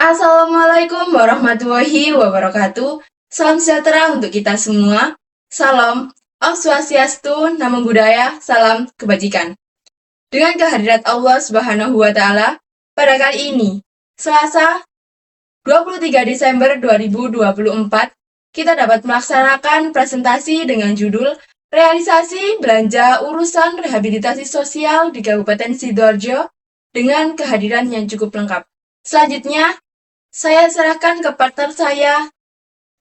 Assalamualaikum warahmatullahi wabarakatuh. Salam sejahtera untuk kita semua. Salam Om Swastiastu, Namo Buddhaya, salam kebajikan. Dengan kehadirat Allah Subhanahu wa taala, pada kali ini, Selasa 23 Desember 2024, kita dapat melaksanakan presentasi dengan judul Realisasi Belanja Urusan Rehabilitasi Sosial di Kabupaten Sidoarjo dengan kehadiran yang cukup lengkap. Selanjutnya, saya serahkan ke partner saya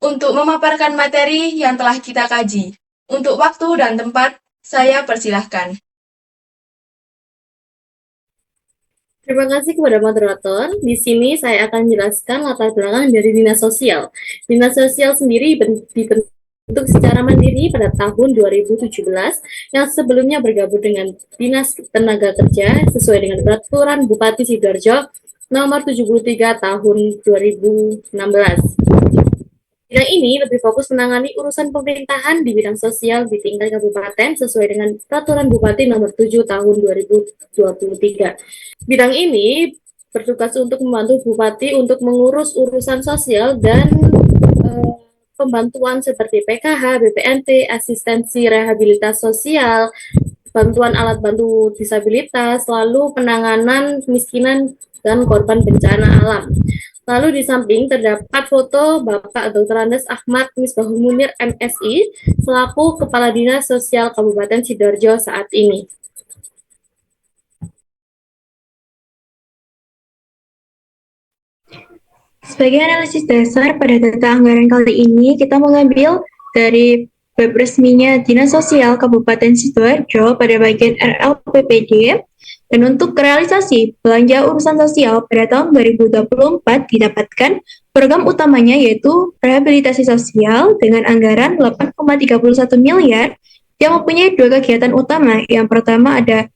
untuk memaparkan materi yang telah kita kaji. Untuk waktu dan tempat, saya persilahkan. Terima kasih kepada moderator. Di sini saya akan menjelaskan latar belakang dari Dinas Sosial. Dinas Sosial sendiri dibentuk secara mandiri pada tahun 2017 yang sebelumnya bergabung dengan Dinas Tenaga Kerja sesuai dengan Peraturan Bupati Sidoarjo nomor 73 tahun 2016. Bidang ini lebih fokus menangani urusan pemerintahan di bidang sosial di tingkat kabupaten sesuai dengan Peraturan Bupati nomor 7 tahun 2023. Bidang ini bertugas untuk membantu Bupati untuk mengurus urusan sosial dan pembantuan seperti PKH, BPNT, asistensi rehabilitasi sosial, bantuan alat bantu disabilitas, lalu penanganan kemiskinan dan korban bencana alam. Lalu di samping terdapat foto Bapak Dr. Andes Ahmad Misbahul Munir MSI selaku Kepala Dinas Sosial Kabupaten Sidoarjo saat ini. Sebagai analisis dasar pada data anggaran kali ini, kita mengambil dari web resminya Dinas Sosial Kabupaten Sidoarjo pada bagian RLPPD. Dan untuk realisasi belanja urusan sosial pada tahun 2024 didapatkan program utamanya yaitu rehabilitasi sosial dengan anggaran 8,31 miliar yang mempunyai dua kegiatan utama. Yang pertama ada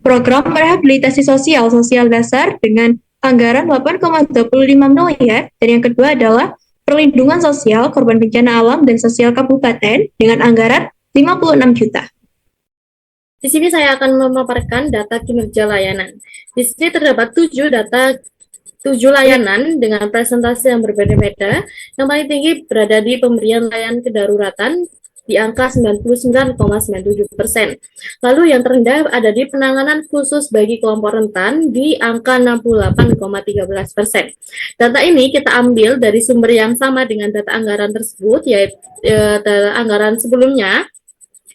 program rehabilitasi sosial dasar dengan anggaran 8,25 miliar, dan yang kedua adalah perlindungan sosial korban bencana alam dan sosial kabupaten dengan anggaran 56 juta. Di sini saya akan memaparkan data kinerja layanan. Di sini terdapat 7 layanan dengan presentasi yang berbeda-beda. Yang paling tinggi berada di pemberian layanan kedaruratan di angka 99,97%. Lalu yang terendah ada di penanganan khusus bagi kelompok rentan di angka 68,13%. Data ini kita ambil dari sumber yang sama dengan data anggaran tersebut, yaitu data anggaran sebelumnya,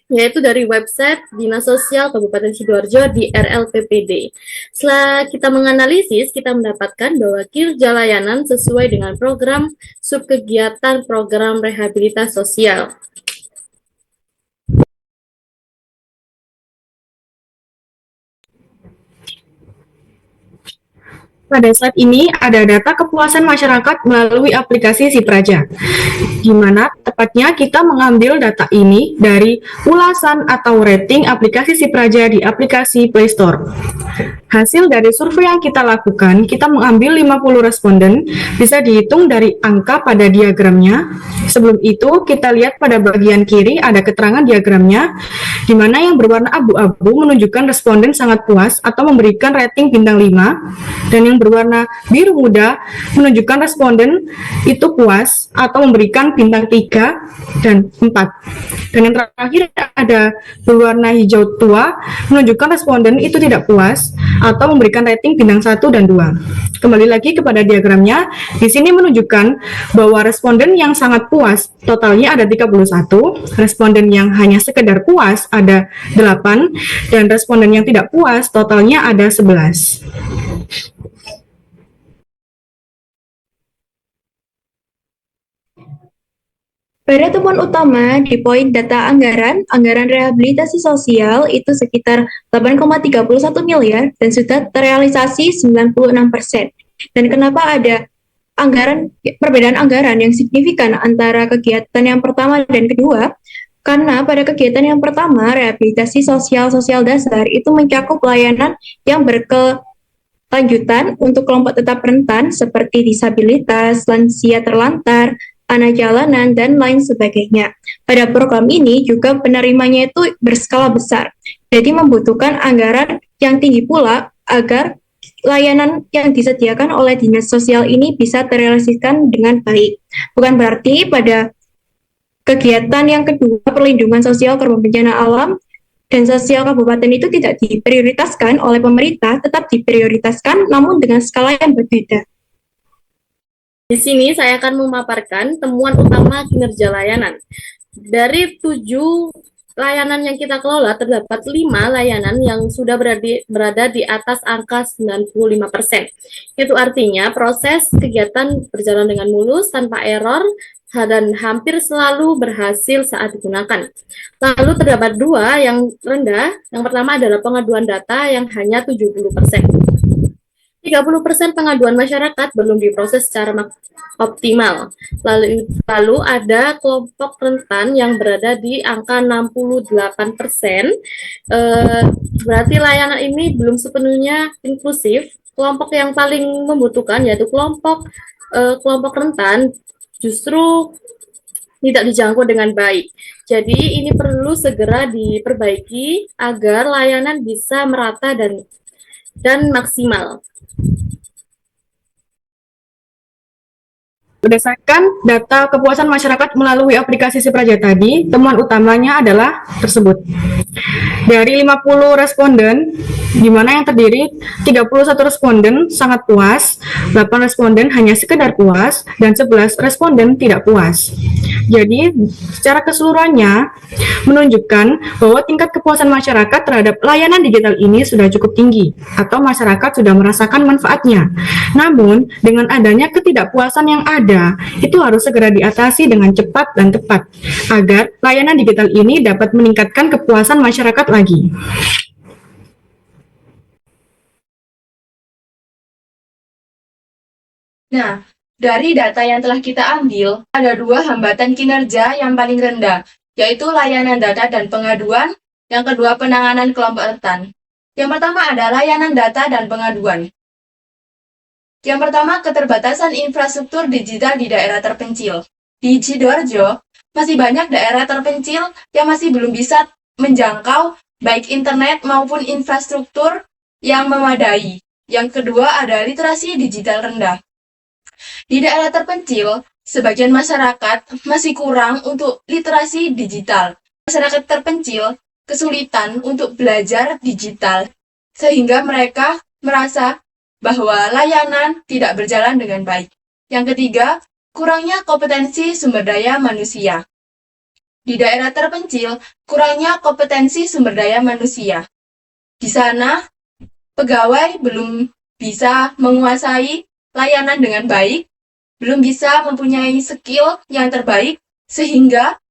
yaitu dari website Dinas Sosial Kabupaten Sidoarjo di RLPPD. Setelah kita menganalisis, kita mendapatkan bahwa kinerja layanan sesuai dengan program subkegiatan program rehabilitasi sosial. Pada saat ini ada data kepuasan masyarakat melalui aplikasi Sipraja, di mana tepatnya kita mengambil data ini dari ulasan atau rating aplikasi Sipraja di aplikasi Play Store. Hasil dari survei yang kita lakukan, kita mengambil 50 responden, bisa dihitung dari angka pada diagramnya. Sebelum itu, kita lihat pada bagian kiri ada keterangan diagramnya, di mana yang berwarna abu-abu menunjukkan responden sangat puas atau memberikan rating bintang 5, dan yang berwarna biru muda menunjukkan responden itu puas atau memberikan bintang 3 dan 4. Dan yang terakhir ada berwarna hijau tua menunjukkan responden itu tidak puas atau memberikan rating bintang 1 dan 2. Kembali lagi kepada diagramnya, di sini menunjukkan bahwa responden yang sangat puas totalnya ada 31, responden yang hanya sekedar puas ada 8, dan responden yang tidak puas totalnya ada 11. Pada temuan utama di poin data anggaran rehabilitasi sosial itu sekitar 8,31 miliar dan sudah terrealisasi 96%. Dan kenapa ada perbedaan anggaran yang signifikan antara kegiatan yang pertama dan kedua? Karena pada kegiatan yang pertama, rehabilitasi sosial dasar itu mencakup layanan yang berkelanjutan untuk kelompok tetap rentan seperti disabilitas, lansia terlantar, anak jalanan, dan lain sebagainya. Pada program ini juga penerimanya itu berskala besar, jadi membutuhkan anggaran yang tinggi pula agar layanan yang disediakan oleh dinas sosial ini bisa terrealisasikan dengan baik. Bukan berarti pada kegiatan yang kedua, perlindungan sosial korban bencana alam dan sosial kabupaten itu tidak diprioritaskan oleh pemerintah, tetap diprioritaskan namun dengan skala yang berbeda. Di sini saya akan memaparkan temuan utama kinerja layanan. Dari 7 layanan yang kita kelola, terdapat 5 layanan yang sudah berada di atas angka 95%. Itu artinya proses kegiatan berjalan dengan mulus, tanpa error, dan hampir selalu berhasil saat digunakan. Lalu terdapat 2 yang rendah. Yang pertama adalah pengaduan data yang hanya 70%. 30% pengaduan masyarakat belum diproses secara optimal. Lalu ada kelompok rentan yang berada di angka 68%. Berarti layanan ini belum sepenuhnya inklusif. Kelompok yang paling membutuhkan yaitu kelompok rentan justru tidak dijangkau dengan baik. Jadi ini perlu segera diperbaiki agar layanan bisa merata dan maksimal. Berdasarkan data kepuasan masyarakat melalui aplikasi Si Praja tadi, temuan utamanya adalah tersebut. Dari 50 responden, di mana yang terdiri 31 responden sangat puas, 8 responden hanya sekedar puas, dan 11 responden tidak puas. Jadi, secara keseluruhannya menunjukkan bahwa tingkat kepuasan masyarakat terhadap layanan digital ini sudah cukup tinggi, atau masyarakat sudah merasakan manfaatnya. Namun, dengan adanya ketidakpuasan yang ada, itu harus segera diatasi dengan cepat dan tepat, agar layanan digital ini dapat meningkatkan kepuasan masyarakat lagi. Nah, dari data yang telah kita ambil, ada 2 hambatan kinerja yang paling rendah, yaitu layanan data dan pengaduan, yang kedua penanganan kelompok rentan. Yang pertama ada layanan data dan pengaduan. Yang pertama, keterbatasan infrastruktur digital di daerah terpencil. Di Sidoarjo, masih banyak daerah terpencil yang masih belum bisa menjangkau baik internet maupun infrastruktur yang memadai. Yang kedua ada literasi digital rendah. Di daerah terpencil, sebagian masyarakat masih kurang untuk literasi digital. Masyarakat terpencil kesulitan untuk belajar digital, sehingga mereka merasa bahwa layanan tidak berjalan dengan baik. Yang ketiga, kurangnya kompetensi sumber daya manusia. Di daerah terpencil, kurangnya kompetensi sumber daya manusia. Di sana, pegawai belum bisa menguasai layanan dengan baik, belum bisa mempunyai skill yang terbaik, sehingga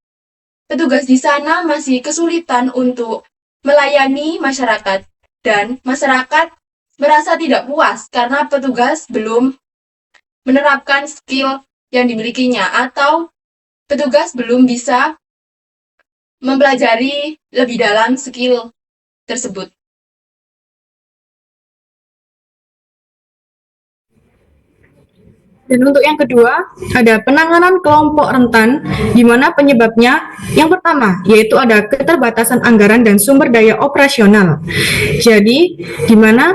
petugas di sana masih kesulitan untuk melayani masyarakat, dan masyarakat merasa tidak puas karena petugas belum menerapkan skill yang dimilikinya, atau petugas belum bisa mempelajari lebih dalam skill tersebut. Dan untuk yang kedua, ada penanganan kelompok rentan, di mana penyebabnya yang pertama, yaitu ada keterbatasan anggaran dan sumber daya operasional. Jadi, di mana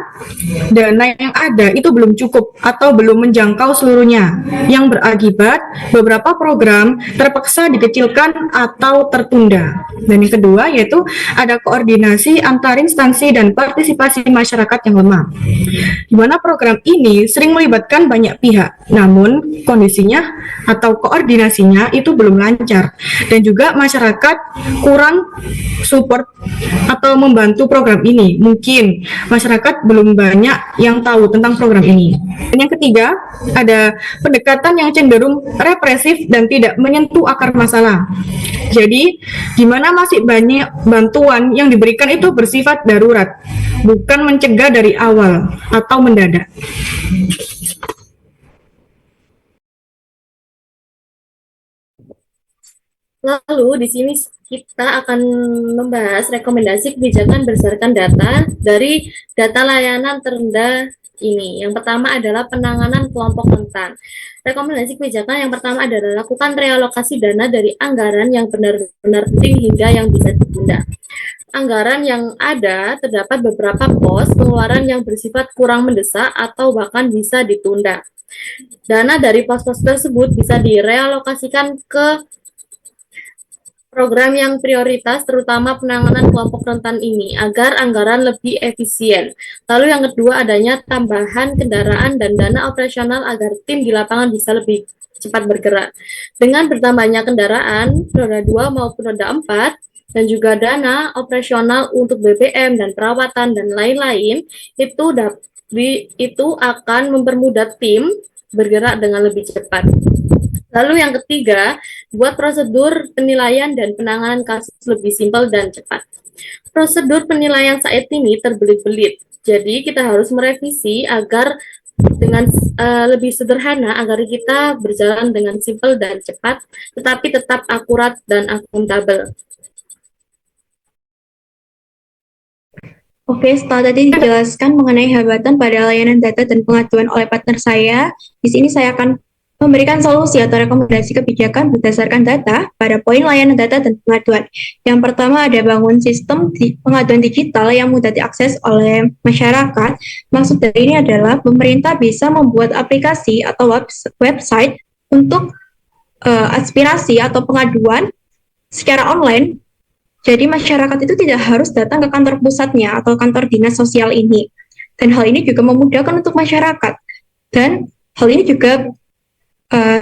dana yang ada itu belum cukup atau belum menjangkau seluruhnya, yang berakibat beberapa program terpaksa dikecilkan atau tertunda. Dan yang kedua, yaitu ada koordinasi antar instansi dan partisipasi masyarakat yang lemah, di mana program ini sering melibatkan banyak pihak, namun kondisinya atau koordinasinya itu belum lancar, dan juga masyarakat kurang support atau membantu program ini. Mungkin masyarakat belum banyak yang tahu tentang program ini. Dan yang ketiga, ada pendekatan yang cenderung represif dan tidak menyentuh akar masalah. Jadi, di mana masih banyak bantuan yang diberikan itu bersifat darurat, bukan mencegah dari awal atau mendadak. Lalu di sini kita akan membahas rekomendasi kebijakan berdasarkan data dari data layanan terendah ini. Yang pertama adalah penanganan kelompok rentan. Rekomendasi kebijakan yang pertama adalah lakukan realokasi dana dari anggaran yang benar-benar penting hingga yang bisa ditunda. Anggaran yang ada terdapat beberapa pos pengeluaran yang bersifat kurang mendesak atau bahkan bisa ditunda. Dana dari pos-pos tersebut bisa direalokasikan ke program yang prioritas, terutama penanganan kelompok rentan ini, agar anggaran lebih efisien. Lalu yang kedua, adanya tambahan kendaraan dan dana operasional agar tim di lapangan bisa lebih cepat bergerak. Dengan bertambahnya kendaraan, roda 2 maupun roda 4, dan juga dana operasional untuk BBM dan perawatan dan lain-lain, itu akan mempermudah tim bergerak dengan lebih cepat. Lalu yang ketiga, buat prosedur penilaian dan penanganan kasus lebih simpel dan cepat. Prosedur penilaian saat ini terbelit-belit, jadi kita harus merevisi agar dengan lebih sederhana agar kita berjalan dengan simpel dan cepat, tetapi tetap akurat dan akuntabel. Oke, setelah tadi dijelaskan mengenai hambatan pada layanan data dan pengaduan oleh partner saya, di sini saya akan memberikan solusi atau rekomendasi kebijakan berdasarkan data pada poin layanan data dan pengaduan. Yang pertama ada bangun sistem pengaduan digital yang mudah diakses oleh masyarakat. Maksud dari ini adalah pemerintah bisa membuat aplikasi atau website untuk aspirasi atau pengaduan secara online. Jadi masyarakat itu tidak harus datang ke kantor pusatnya atau kantor dinas sosial ini. Dan hal ini juga memudahkan untuk masyarakat. Dan hal ini juga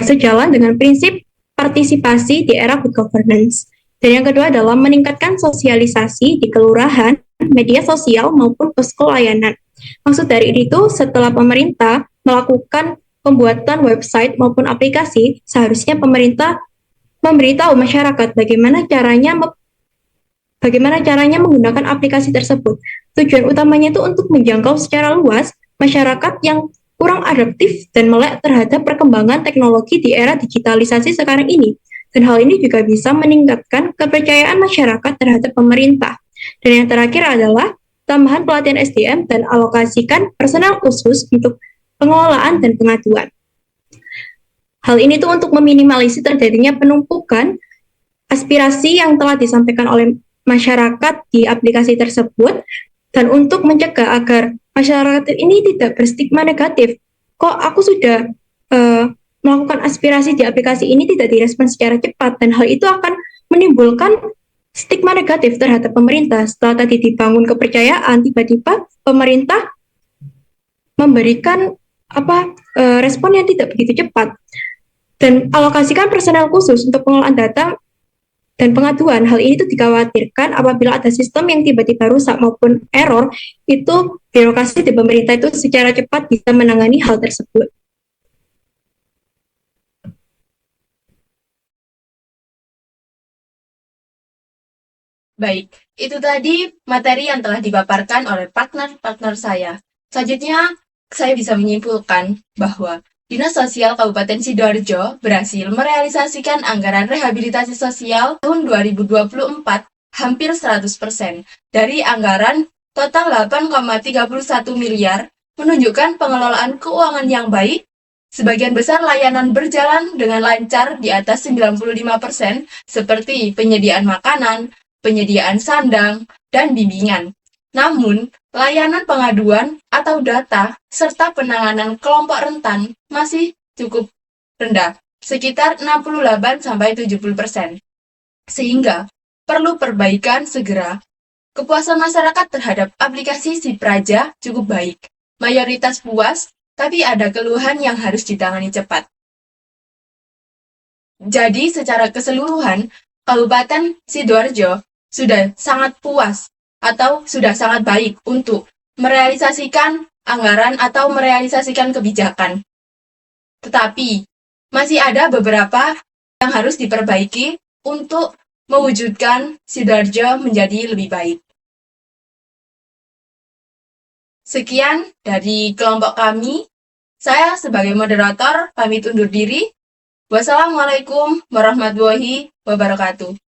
sejalan dengan prinsip partisipasi di era good governance. Dan yang kedua adalah meningkatkan sosialisasi di kelurahan, media sosial, maupun posko layanan. Maksud dari itu, setelah pemerintah melakukan pembuatan website maupun aplikasi, seharusnya pemerintah memberitahu masyarakat bagaimana caranya menggunakan aplikasi tersebut. Tujuan utamanya itu untuk menjangkau secara luas masyarakat yang kurang adaptif dan melek terhadap perkembangan teknologi di era digitalisasi sekarang ini. Dan hal ini juga bisa meningkatkan kepercayaan masyarakat terhadap pemerintah. Dan yang terakhir adalah tambahan pelatihan SDM dan alokasikan personel khusus untuk pengelolaan dan pengaduan. Hal ini tuh untuk meminimalisir terjadinya penumpukan aspirasi yang telah disampaikan oleh masyarakat di aplikasi tersebut, dan untuk mencegah agar masyarakat ini tidak berstigma negatif. Kok aku sudah melakukan aspirasi di aplikasi ini tidak direspon secara cepat, dan hal itu akan menimbulkan stigma negatif terhadap pemerintah. Setelah tadi dibangun kepercayaan, tiba-tiba pemerintah memberikan respon yang tidak begitu cepat. Dan alokasikan personel khusus untuk pengelolaan data dan pengaduan. Hal ini tuh dikhawatirkan apabila ada sistem yang tiba-tiba rusak maupun error, itu birokrasi di pemerintah itu secara cepat bisa menangani hal tersebut. Baik, itu tadi materi yang telah dipaparkan oleh partner-partner saya. Selanjutnya, saya bisa menyimpulkan bahwa Dinas Sosial Kabupaten Sidoarjo berhasil merealisasikan anggaran rehabilitasi sosial tahun 2024 hampir 100% dari anggaran total 8,31 miliar, menunjukkan pengelolaan keuangan yang baik. Sebagian besar layanan berjalan dengan lancar di atas 95%, seperti penyediaan makanan, penyediaan sandang, dan bimbingan. Namun, layanan pengaduan atau data serta penanganan kelompok rentan masih cukup rendah, sekitar 68-70%. Sehingga perlu perbaikan segera. Kepuasan masyarakat terhadap aplikasi Si Praja cukup baik. Mayoritas puas, tapi ada keluhan yang harus ditangani cepat. Jadi, secara keseluruhan, Kabupaten Sidoarjo sudah sangat puas atau sudah sangat baik untuk merealisasikan anggaran atau merealisasikan kebijakan. Tetapi, masih ada beberapa yang harus diperbaiki untuk mewujudkan Sidoarjo menjadi lebih baik. Sekian dari kelompok kami. Saya sebagai moderator pamit undur diri. Wassalamualaikum warahmatullahi wabarakatuh.